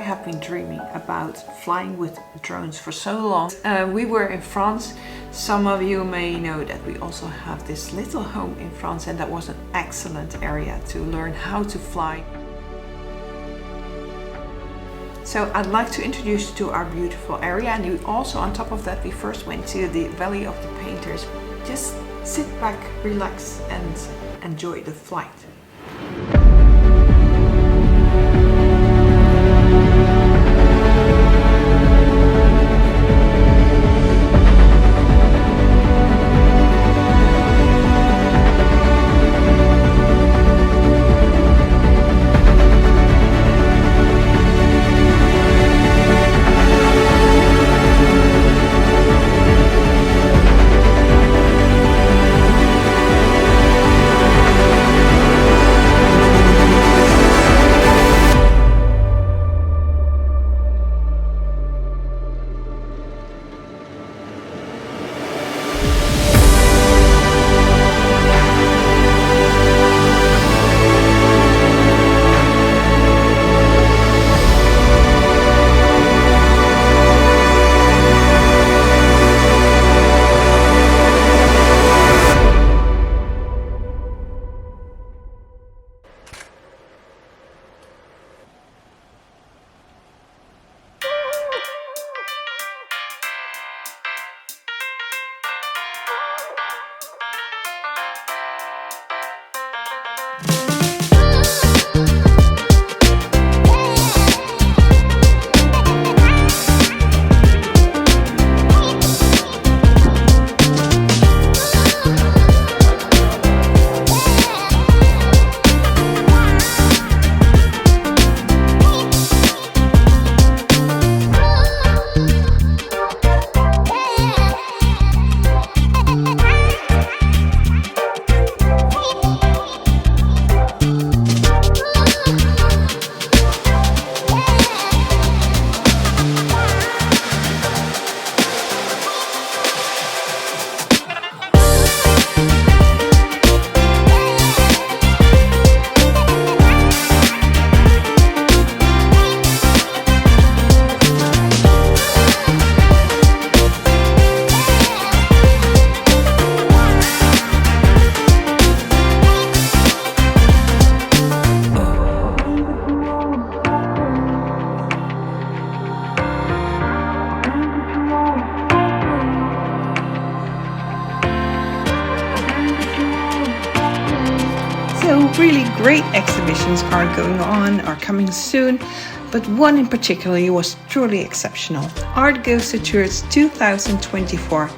have been dreaming about flying with drones for so long. We were in France. Some of you may know that we also have this little home in France, and that was an excellent area to learn how to fly. So I'd like to introduce you to our beautiful area, and we also, on top of that, we first went to the Valley of the Painters. Just sit back, relax and enjoy the flight. Really great exhibitions are going on, are coming soon, but one in particular was truly exceptional. Art Goes to Church 2024.